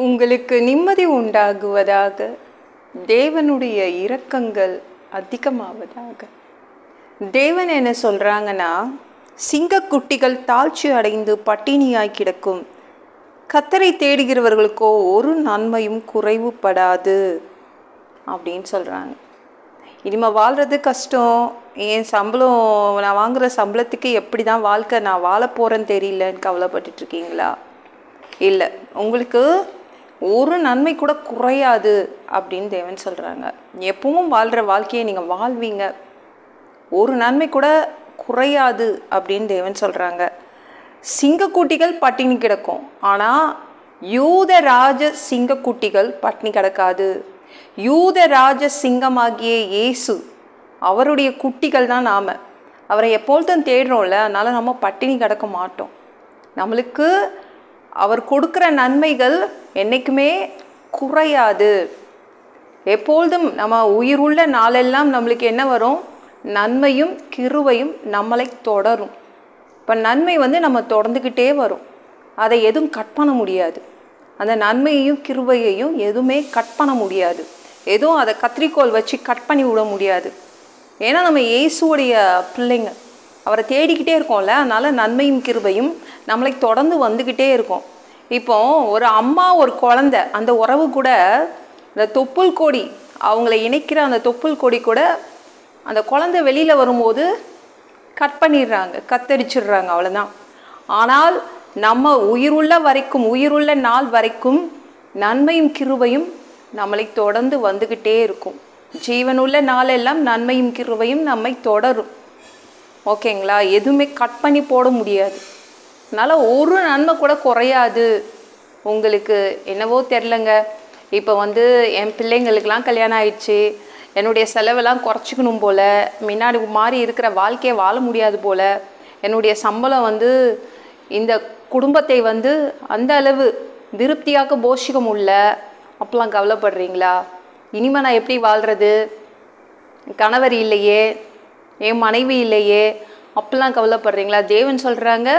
உங்களுக்கு நிம்மதி உண்டாகுவதாக, தேவனுடைய இரக்கங்கள் அதிகமாவதாக. தேவன் என்ன சொல்கிறாங்கன்னா, சிங்கக்குட்டிகள் தாழ்ச்சி அடைந்து பட்டினியாய் கிடக்கும், கர்த்தரை தேடுகிறவர்களுக்கோ ஒரு நன்மையும் குறைவுபடாது அப்படின்னு சொல்கிறாங்க. இனிமேல் வாழ்கிறது கஷ்டம், என் சம்பளம், நான் வாங்குகிற சம்பளத்துக்கு எப்படி தான் வாழ்க்கை நான் வாழ போகிறேன்னு தெரியலன்னு கவலைப்பட்டுட்ருக்கீங்களா? இல்லை, உங்களுக்கு ஒரு நன்மை கூட குறையாது அப்படின்னு தேவன் சொல்கிறாங்க. எப்பவும் வாழ்கிற வாழ்க்கையை நீங்கள் வாழ்வீங்க, ஒரு நன்மை கூட குறையாது அப்படின்னு தேவன் சொல்கிறாங்க. சிங்கக்குட்டிகள் பட்டினி கிடக்கும், ஆனால் யூதராஜ சிங்கக்குட்டிகள் பட்டினி கிடக்காது. யூதராஜ சிங்கமாகிய இயேசு, அவருடைய குட்டிகள் தான் நாம். அவரை எப்பொழுதும் தேடுறோம்ல, அதனால் நம்ம பட்டினி கிடக்க மாட்டோம். நம்மளுக்கு அவர் கொடுக்குற நன்மைகள் என்றைக்குமே குறையாது. எப்பொழுதும் நம்ம உயிருள்ள நாளெல்லாம் நம்மளுக்கு என்ன வரும்? நன்மையும் கிருபையும் நம்மளை தொடரும். இப்போ நன்மை நம்ம தொடர்ந்துக்கிட்டே வரும், அதை எதுவும் கட் பண்ண முடியாது. அந்த நன்மையையும் கிருபையையும் எதுவுமே கட் பண்ண முடியாது, எதுவும் அதை கத்திரிக்கோள் வச்சு கட் பண்ணி விட முடியாது. ஏன்னா நம்ம இயேசுடைய பிள்ளைங்க, அவரை தேடிக்கிட்டே இருக்கோம்ல, அதனால் நன்மையும் கிருபையும் நம்மளை தொடர்ந்து வந்துக்கிட்டே இருக்கும். இப்போ ஒரு அம்மா ஒரு குழந்தை, அந்த உறவு கூட, இந்த தொப்புள் கொடி, அவங்கள இணைக்கிற அந்த தொப்புள் கொடி கூட அந்த குழந்தை வெளியில் வரும்போது கட் பண்ணிடுறாங்க, கத்தரிச்சிடுறாங்க, அவ்வளோதான். ஆனால் நம்ம உயிருள்ள வரைக்கும், உயிருள்ள நாள் வரைக்கும் நன்மையும் கிருபையும் நம்மளை தொடர்ந்து வந்துக்கிட்டே இருக்கும். ஜீவனுள்ள நாளெல்லாம் நன்மையும் கிருபையும் நம்மை தொடரும். ஓகேங்களா? எதுவுமே கட் பண்ணி போட முடியாது. அதனால் ஒரு நன்மை கூட குறையாது. உங்களுக்கு என்னவோ தெரிலங்க, இப்போ என் பிள்ளைங்களுக்கெல்லாம் கல்யாணம் ஆயிடுச்சு, என்னுடைய செலவெல்லாம் குறைச்சிக்கணும் போல், முன்னாடி மாதிரி இருக்கிற வாழ்க்கையை வாழ முடியாது போல், என்னுடைய சம்பளம் இந்த குடும்பத்தை அந்த அளவு திருப்தியாக போஷிக்க முடியல, அப்பெல்லாம் கவலைப்படுறீங்களா? இனிமேல் நான் எப்படி வாழ்கிறது? கணவர் இல்லையே, என் மனைவி இல்லையே, அப்பெல்லாம் கவலைப்படுறீங்களா? தேவன் சொல்கிறாங்க,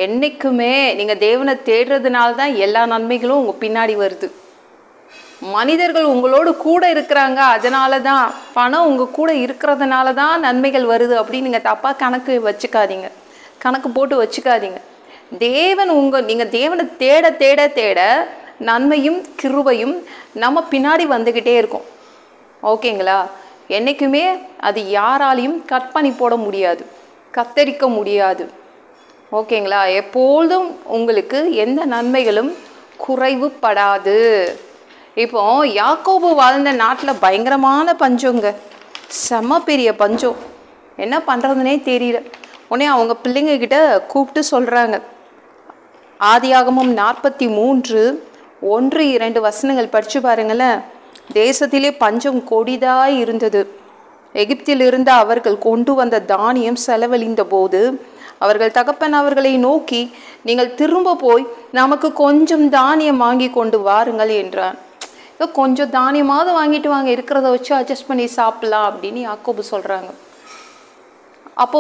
என்றைக்குமே நீங்கள் தேவனை தேடுறதுனால தான் எல்லா நன்மைகளும் உங்கள் பின்னாடி வருது. மனிதர்கள் உங்களோடு கூட இருக்கிறாங்க, அதனால தான், பணம் உங்கள் கூட இருக்கிறதுனால தான் நன்மைகள் வருது அப்படின்னு நீங்கள் தப்பாக கணக்கு வச்சுக்காதீங்க, கணக்கு போட்டு வச்சுக்காதீங்க. தேவன் நீங்கள் தேவனை தேட தேட தேட நன்மையும் கிருபையும் நம்ம பின்னாடி வந்துக்கிட்டே இருக்கும். ஓகேங்களா? என்றைக்குமே அது யாராலையும் கட் பண்ணி போட முடியாது, கத்தரிக்க முடியாது. ஓகேங்களா? எப்பொழுதும் உங்களுக்கு எந்த நன்மைகளும் குறைவுபடாது. இப்போ யாக்கோபு வாழ்ந்த நாட்டில் பயங்கரமான பஞ்சங்க, செம்ம பெரிய பஞ்சம், என்ன பண்ணுறதுனே தெரியல. உடனே அவங்க பிள்ளைங்க கிட்ட கூப்பிட்டு சொல்கிறாங்க, ஆதியாகமம் 43:1-2 படித்து பாருங்களேன். தேசத்திலே பஞ்சம் கொடிதாய் இருந்தது. எகிப்திலிருந்து அவர்கள் கொண்டு வந்த தானியம் செலவழிந்த போது அவர்கள் தகப்பன் அவர்களை நோக்கி, நீங்கள் திரும்ப போய் நமக்கு கொஞ்சம் தானியம் வாங்கி கொண்டு வாருங்கள் என்றான். கொஞ்சம் தானியமாவது வாங்கிட்டு வாங்க, இருக்கிறத வச்சு அட்ஜஸ்ட் பண்ணி சாப்பிடலாம் அப்படின்னு யாக்கோபு சொல்கிறாங்க. அப்போ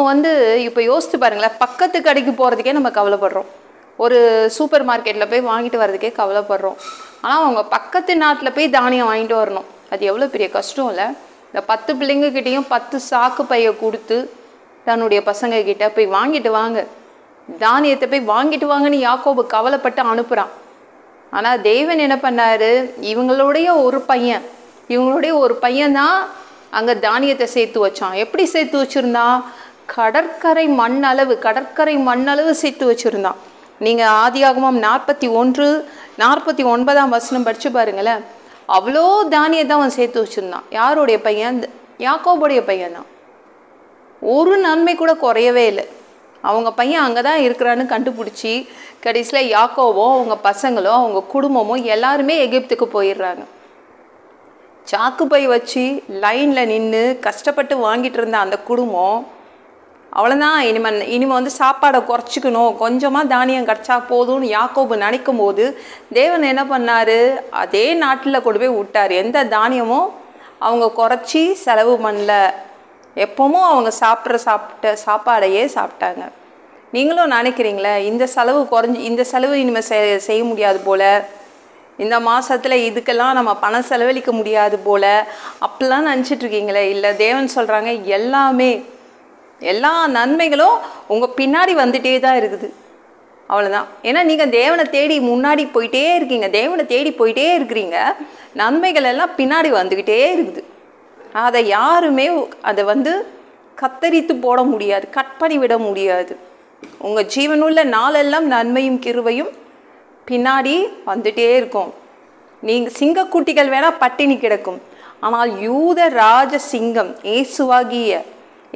இப்போ யோசித்து பாருங்களேன், பக்கத்து கடைக்கு போகிறதுக்கே நம்ம கவலைப்படுறோம், ஒரு சூப்பர் மார்க்கெட்டில் போய் வாங்கிட்டு வர்றதுக்கே கவலைப்படுறோம். ஆனால் அவங்க பக்கத்து நாட்டில் போய் தானியம் வாங்கிட்டு வரணும், அது எவ்வளோ பெரிய கஷ்டம் இல்லை? இந்த 10 பிள்ளைங்கக்கிட்டேயும் 10 சாக்கு பையை கொடுத்து தன்னுடைய பசங்க கிட்ட போய் வாங்கிட்டு வாங்க, தானியத்தை போய் வாங்கிட்டு வாங்கன்னு யாக்கோபு கவலைப்பட்டு அனுப்புகிறான். ஆனால் தேவன் என்ன பண்ணார்? இவங்களுடைய ஒரு பையன் தான் அங்கே தானியத்தை சேர்த்து வச்சான். எப்படி சேர்த்து வச்சுருந்தான்? கடற்கரை மண்ணளவு சேர்த்து வச்சுருந்தான். நீங்கள் ஆதியாகமம் 41:49 படித்து பாருங்களேன். அவ்வளோ தானியத்தை அவன் சேர்த்து வச்சுருந்தான். யாருடைய பையன்? யாக்கோபுடைய பையன் தான். ஒரு நன்மை கூட குறையவே இல்லை. அவங்க பையன் அங்கே தான் இருக்கிறான்னு கண்டுபிடிச்சி கடைசியில் யாக்கோபோ, அவங்க பசங்களோ, அவங்க குடும்பமோ எல்லாருமே எகிப்துக்கு போயிடுறாங்க. சாக்கு பை வச்சு லைனில் நின்று கஷ்டப்பட்டு வாங்கிட்டு இருந்த அந்த குடும்பம், அவ்வளோதான், இனிமேல் சாப்பாடை குறைச்சிக்கணும், கொஞ்சமாக தானியம் கிடச்சா போதும்னு யாக்கோபு நினைக்கும் போது தேவன் என்ன பண்ணார்? அதே நாட்டில் கொண்டு போய் விட்டார். எந்த தானியமும் அவங்க குறைச்சி செலவு பண்ணல, எப்பவும் அவங்க சாப்பிட்ட சாப்பாடையே சாப்பிட்டாங்க. நீங்களும் நினைக்கிறீங்களே இந்த செலவு இனிமேல் செய்ய முடியாது போல், இந்த மாதத்தில் இதுக்கெல்லாம் நம்ம பணம் செலவழிக்க முடியாது போல் அப்படிலாம் நினச்சிட்ருக்கீங்களே. இல்லை, தேவன் சொல்கிறாங்க எல்லா நன்மைகளும் உங்கள் பின்னாடி வந்துகிட்டே தான் இருக்குது. அவ்வளோதான். ஏன்னா நீங்கள் தேவனை தேடி முன்னாடி போயிட்டே இருக்கீங்க, தேவனை தேடி போயிட்டே இருக்கிறீங்க. நன்மைகள் எல்லாம் பின்னாடி வந்துக்கிட்டே இருக்குது. அதை யாருமே அதை கத்தரித்து போட முடியாது, கட் பண்ணி விட முடியாது. உங்கள் ஜீவனுள்ள நாளெல்லாம் நன்மையும் கிருபையும் பின்னாடி வந்துட்டே இருக்கும். நீங்கள் சிங்கக்குட்டிகள் வேணால் பட்டினி கிடக்கும், ஆனால் யூத ராஜ சிங்கம்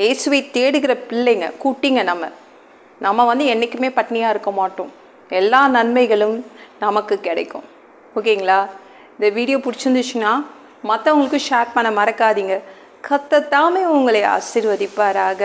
இயேசுவை தேடுகிற பிள்ளைங்க குட்டிங்க நம்ம என்றைக்குமே பட்னியாக இருக்க மாட்டோம். எல்லா நன்மைகளும் நமக்கு கிடைக்கும். ஓகேங்களா? இந்த வீடியோ பிடிச்சிருந்துச்சுன்னா மற்றவங்களுக்கு ஷேர் பண்ண மறக்காதீங்க. கர்த்தர் தாமே உங்களை ஆசீர்வதிப்பாராக.